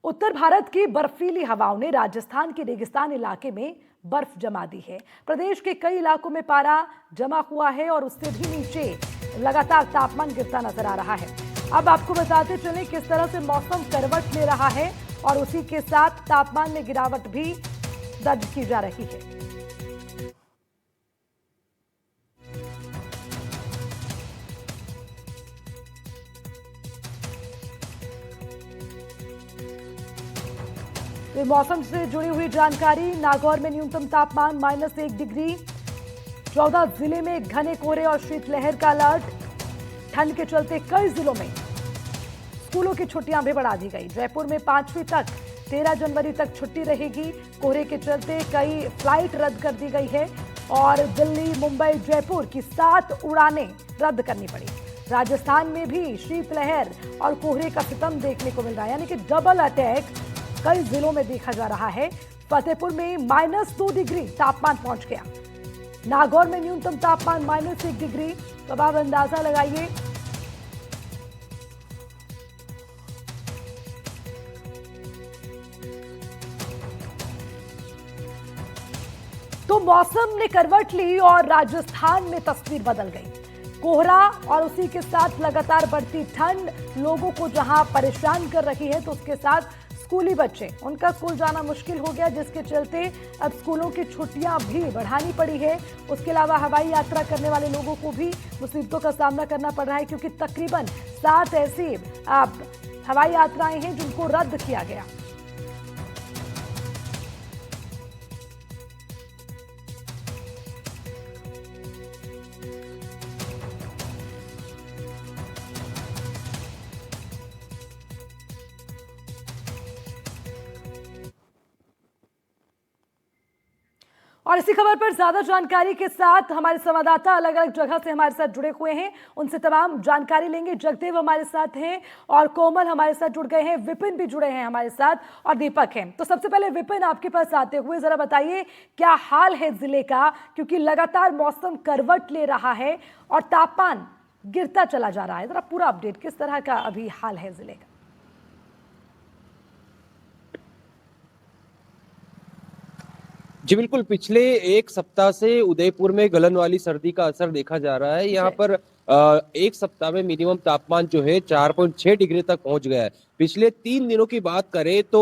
उत्तर भारत की बर्फीली हवाओं ने राजस्थान के रेगिस्तान इलाके में बर्फ जमा दी है। प्रदेश के कई इलाकों में पारा जमा हुआ है और उससे भी नीचे लगातार तापमान गिरता नजर आ रहा है। अब आपको बताते चलें किस तरह से मौसम करवट ले रहा है और उसी के साथ तापमान में गिरावट भी दर्ज की जा रही है। तो मौसम से जुड़ी हुई जानकारी, नागौर में न्यूनतम तापमान -1 डिग्री, 14 जिले में घने कोहरे और शीतलहर का अलर्ट। ठंड के चलते कई जिलों में स्कूलों की छुट्टियां भी बढ़ा दी गई। जयपुर में 5वीं तक 13 जनवरी तक छुट्टी रहेगी। कोहरे के चलते कई फ्लाइट रद्द कर दी गई है और दिल्ली, मुंबई, जयपुर की 7 उड़ानें रद्द करनी पड़ी। राजस्थान में भी शीतलहर और कोहरे का सितम देखने को मिल रहा है, यानी कि डबल अटैक कई जिलों में देखा जा रहा है। फतेहपुर में -2 डिग्री तापमान पहुंच गया। नागौर में न्यूनतम तापमान -1 डिग्री। तो अब आप अंदाजा लगाइए तो मौसम ने करवट ली और राजस्थान में तस्वीर बदल गई। कोहरा और उसी के साथ लगातार बढ़ती ठंड लोगों को जहां परेशान कर रही है, तो उसके साथ स्कूली बच्चे, उनका स्कूल जाना मुश्किल हो गया, जिसके चलते अब स्कूलों की छुट्टियां भी बढ़ानी पड़ी है। उसके अलावा हवाई यात्रा करने वाले लोगों को भी मुसीबतों का सामना करना पड़ रहा है, क्योंकि तकरीबन 7 ऐसी हवाई यात्राएं हैं जिनको रद्द किया गया। और इसी खबर पर ज्यादा जानकारी के साथ हमारे संवाददाता अलग अलग जगह से हमारे साथ जुड़े हुए हैं, उनसे तमाम जानकारी लेंगे। जगदेव हमारे साथ हैं और कोमल हमारे साथ जुड़ गए हैं, विपिन भी जुड़े हैं हमारे साथ और दीपक हैं। तो सबसे पहले विपिन, आपके पास आते हुए जरा बताइए क्या हाल है जिले का, क्योंकि लगातार मौसम करवट ले रहा है और तापमान गिरता चला जा रहा है। जरा पूरा अपडेट, किस तरह का अभी हाल है जिले का? जी बिल्कुल, पिछले एक सप्ताह से उदयपुर में गलन वाली सर्दी का असर देखा जा रहा है। यहाँ पर एक सप्ताह में मिनिमम तापमान जो है 4.6 डिग्री तक पहुंच गया है। पिछले 3 दिनों की बात करें तो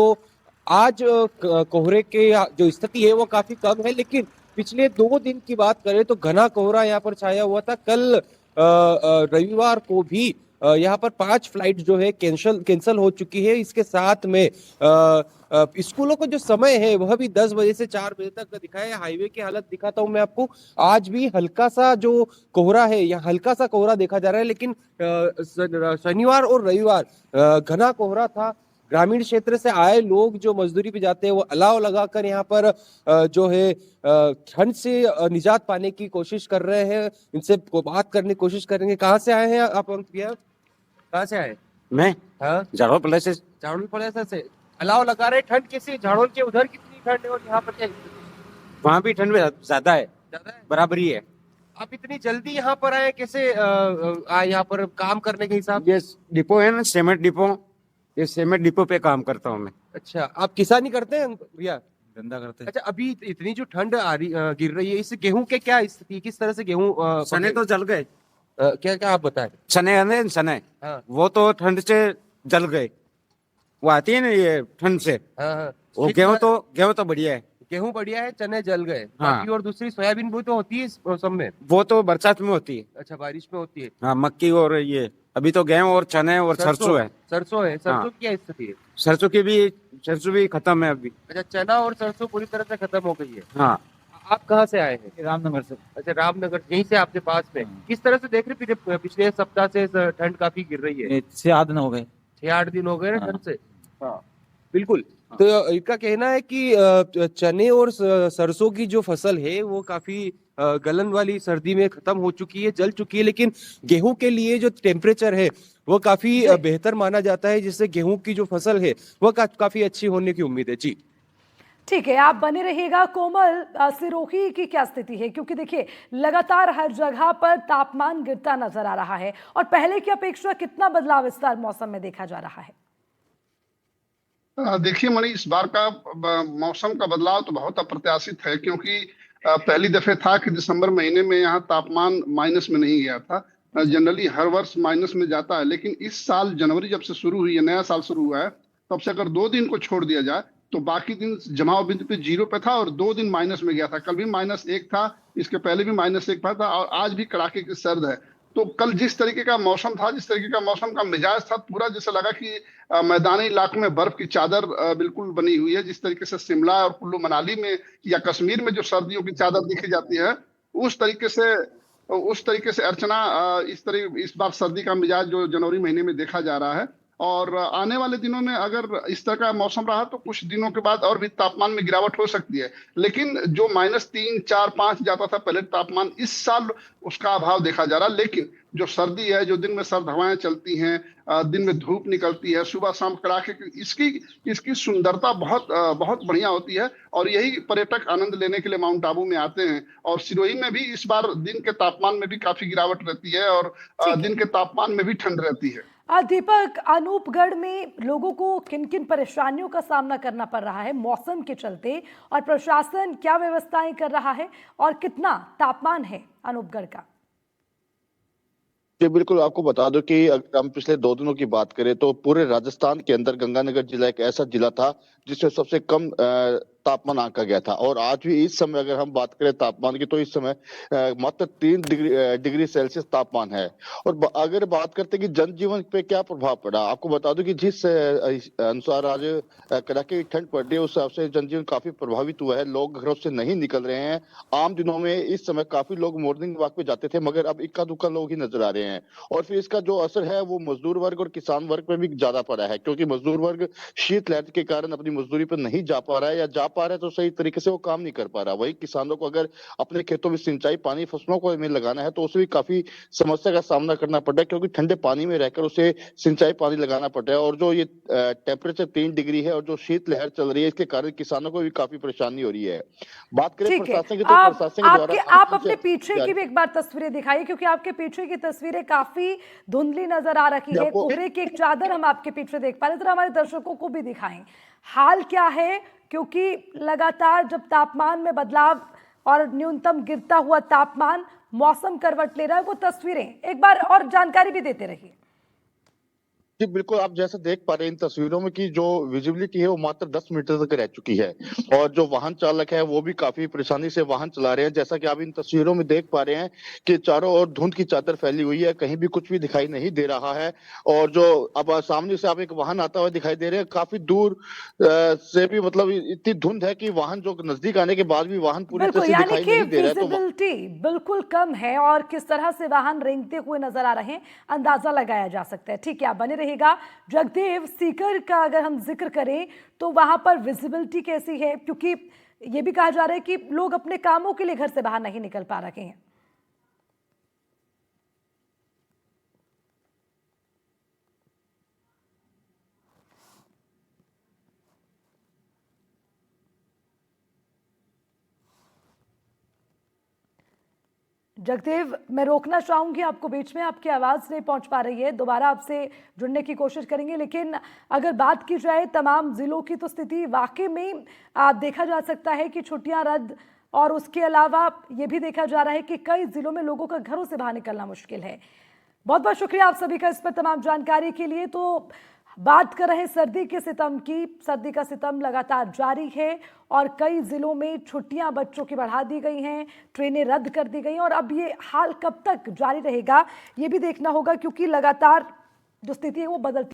आज कोहरे के जो स्थिति है वो काफी कम है, लेकिन पिछले 2 दिन की बात करें तो घना कोहरा यहाँ पर छाया हुआ था। कल रविवार को भी यहाँ पर 5 फ्लाइट जो है कैंसल हो चुकी है। इसके साथ में स्कूलों का जो समय है वह भी 10 बजे से 4 बजे तक दिखाया है। हाईवे की हालत दिखाता हूं मैं आपको। आज भी हल्का सा जो कोहरा है, यहाँ हल्का सा कोहरा देखा जा रहा है, लेकिन शनिवार और रविवार घना कोहरा था। ग्रामीण क्षेत्र से आए लोग जो मजदूरी पे जाते हैं वो अलाव लगाकर यहाँ पर जो है ठंड से निजात पाने की कोशिश कर रहे हैं। इनसे बात करने की कोशिश करेंगे। कहाँ से आए हैं आप भैया? कहाँ से आए? मैं हाँ, झाड़ोपले से। झाड़ू से अलाव लगा रहे। ठंड कैसी? झाड़ों के उधर कितनी ठंड है और यहाँ पर क्या? वहाँ भी ठंड ज्यादा है, बराबरी है। आप इतनी जल्दी यहाँ पर आए कैसे? आए यहाँ पर काम करने के हिसाब? ये डिपो है ना, सीमेंट डिपो, ये सीमेंट डिपो पे काम करता हूँ मैं। अच्छा, आप किसानी करते हैं भैया? धंधा करते हैं। अच्छा, अभी इतनी जो ठंड गिर रही है, इस गेहूं के क्या स्थिति, किस तरह से गेहूं चने तो जल गए। क्या क्या आप बताएं? चने है ना, चने हाँ वो तो ठंड से जल गए। वो आती है ना ये ठंड से। हाँ हाँ। वो गेहूं तो बढ़िया है। गेहूं बढ़िया है, चने जल गए। हाँ। बाकी और दूसरी सोयाबीन भी तो होती है इस मौसम में? वो तो बरसात में होती है। अच्छा, बारिश में होती है। हाँ, मक्की और ये अभी तो गेहूं और चने और सरसों है। सरसों है। सरसों हाँ। की क्या स्थिति है? सरसों भी खत्म है अभी। अच्छा, चना और सरसों पूरी तरह से खत्म हो गई है। हाँ। आप कहाँ से आए हैं? रामनगर से। अच्छा, रामनगर, यहीं से आपके पास में। किस तरह से देख रहे, पिछले सप्ताह से ठंड काफी गिर रही है? 6-8 दिन हो गए। 6-8 दिन हो गए ना ठंड से। हाँ बिल्कुल। तो इनका कहना है कि चने और सरसों की जो फसल है वो काफी गलन वाली सर्दी में खत्म हो चुकी है, जल चुकी है, लेकिन गेहूं के लिए जो टेम्परेचर है वो काफी बेहतर माना जाता है, जिससे गेहूं की जो फसल है वो काफी अच्छी होने की उम्मीद है। जी ठीक है, आप बने रहिएगा। कोमल, सिरोही की क्या स्थिति है? क्योंकि देखिए लगातार हर जगह पर तापमान गिरता नजर आ रहा है और पहले की अपेक्षा कितना बदलाव इस बार मौसम में देखा जा रहा है? देखिए मणि, इस बार का मौसम का बदलाव तो बहुत अप्रत्याशित है, क्योंकि पहली दफे था कि दिसंबर महीने में यहाँ तापमान माइनस में नहीं गया था। जनरली हर वर्ष माइनस में जाता है, लेकिन इस साल जनवरी जब से शुरू हुई है, नया साल शुरू हुआ है, तब से अगर 2 दिन को छोड़ दिया जाए तो बाकी दिन जमाव बिंदु पे जीरो पे था और 2 दिन माइनस में गया था। कल भी -1 था, इसके पहले भी -1 पर था और आज भी कड़ाके की सर्द है। तो कल जिस तरीके का मौसम था, जिस तरीके का मौसम का मिजाज था, पूरा जैसा लगा कि मैदानी इलाकों में बर्फ की चादर बिल्कुल बनी हुई है। जिस तरीके से शिमला और कुल्लू मनाली में या कश्मीर में जो सर्दियों की चादर दिखी जाती है, उस तरीके से अर्चना, इस बार सर्दी का मिजाज जो जनवरी महीने में देखा जा रहा है। और आने वाले दिनों में अगर इस तरह का मौसम रहा तो कुछ दिनों के बाद और भी तापमान में गिरावट हो सकती है। लेकिन जो -3, 4, 5 जाता था पहले तापमान, इस साल उसका अभाव देखा जा रहा है। लेकिन जो सर्दी है, जो दिन में सर्द हवाएं चलती हैं, दिन में धूप निकलती है, सुबह शाम कड़ाके की, इसकी सुंदरता बहुत बढ़िया होती है। और यही पर्यटक आनंद लेने के लिए माउंट आबू में आते हैं। और सिरोही में भी इस बार दिन के तापमान में भी काफी गिरावट रहती है और ठीक है। दिन के तापमान में भी ठंड रहती है। दीपक, अनूपगढ़ में लोगों को किन किन परेशानियों का सामना करना पड़ रहा है मौसम के चलते, और प्रशासन क्या व्यवस्थाएं कर रहा है, और कितना तापमान है अनूपगढ़ का? जी बिल्कुल, आपको बता दो कि अगर हम पिछले 2 दिनों की बात करें तो पूरे राजस्थान के अंदर गंगानगर जिला एक ऐसा जिला था जिसमें सबसे कम तापमान आंका गया था। और आज भी इस समय अगर हम बात करें तापमान की तो इस समय मात्र 3 डिग्री सेल्सियस तापमान है। और अगर बात करते हैं कि जनजीवन पे क्या प्रभाव पड़ा, आपको बता दूं कि जिस अनुसार आज कड़ाके की ठंड पड़ रही है, उस हिसाब से जनजीवन काफी प्रभावित हुआ है। लोग घरों से नहीं निकल रहे हैं। आम दिनों में इस समय काफी लोग मॉर्निंग वॉक पे जाते थे, मगर अब इक्का दुक्का लोग ही नजर आ रहे हैं। और फिर इसका जो असर है वो मजदूर वर्ग और किसान वर्ग पे भी ज्यादा पड़ा है, क्योंकि मजदूर वर्ग शीतलहर के कारण अपनी मजदूरी पर नहीं जा पा रहा है, या जा पा रहा है तो सही तरीके से वो काम नहीं कर पा रहा। वही किसानों को अगर अपने खेतों में सिंचाई पानी फसलों को में लगाना है तो उसे भी काफी समस्या का सामना करना पड़ रहा है, क्योंकि ठंडे पानी में रहकर उसे सिंचाई पानी लगाना पड़ रहा है। और जो ये टेम्परेचर 3 डिग्री है और जो शीतलहर चल रही है, इसके कारण किसानों को भी काफी परेशानी हो रही है। बात करें ठीक है। प्रशासन की तो प्रशासन के द्वारा आप अपने पीछे की भी एक बार तस्वीरें दिखाइए, क्योंकि आपके पीछे की तस्वीरें काफी धुंधली नजर आ रही है। कोहरे की एक चादर हम आपके पीछे देख पा रहे, तो हमारे दर्शकों को भी दिखाएं हाल क्या है, क्योंकि लगातार जब तापमान में बदलाव और न्यूनतम गिरता हुआ तापमान, मौसम करवट ले रहा है, वो तस्वीरें एक बार और जानकारी भी देते रहिए। जी बिल्कुल, आप जैसा देख पा रहे हैं इन तस्वीरों में कि जो विजिबिलिटी है वो मात्र 10 मीटर तक रह चुकी है। और जो वाहन चालक है वो भी काफी परेशानी से वाहन चला रहे हैं। जैसा कि आप इन तस्वीरों में देख पा रहे हैं कि चारों ओर धुंध की चादर फैली हुई है, कहीं भी कुछ भी दिखाई नहीं दे रहा है। और जो अब सामने से आप एक वाहन आता हुआ दिखाई दे रहे हैं, काफी दूर से भी मतलब इतनी धुंध है कि वाहन जो नजदीक आने के बाद भी वाहन पूरी तरह से दिखाई नहीं दे रहा है। तो विजिबिलिटी बिल्कुल कम है और किस तरह से वाहन रेंगते हुए नजर आ रहे हैं, अंदाजा लगाया जा सकता है। ठीक है, आप बने रहेगा। जगदेव, सीकर का अगर हम जिक्र करें तो वहां पर विजिबिलिटी कैसी है, क्योंकि यह भी कहा जा रहा है कि लोग अपने कामों के लिए घर से बाहर नहीं निकल पा रहे हैं। जगदेव, मैं रोकना चाहूंगी आपको बीच में, आपकी आवाज नहीं पहुंच पा रही है, दोबारा आपसे जुड़ने की कोशिश करेंगे। लेकिन अगर बात की जाए तमाम जिलों की तो स्थिति वाकई में देखा जा सकता है कि छुट्टियां रद्द, और उसके अलावा ये भी देखा जा रहा है कि कई जिलों में लोगों का घरों से बाहर निकलना मुश्किल है। बहुत बहुत शुक्रिया आप सभी का इस पर तमाम जानकारी के लिए। तो बात कर रहे हैं सर्दी के सितम की। सर्दी का सितम लगातार जारी है और कई जिलों में छुट्टियां बच्चों की बढ़ा दी गई हैं, ट्रेनें रद्द कर दी गई, और अब ये हाल कब तक जारी रहेगा ये भी देखना होगा, क्योंकि लगातार जो स्थिति है वो बदलती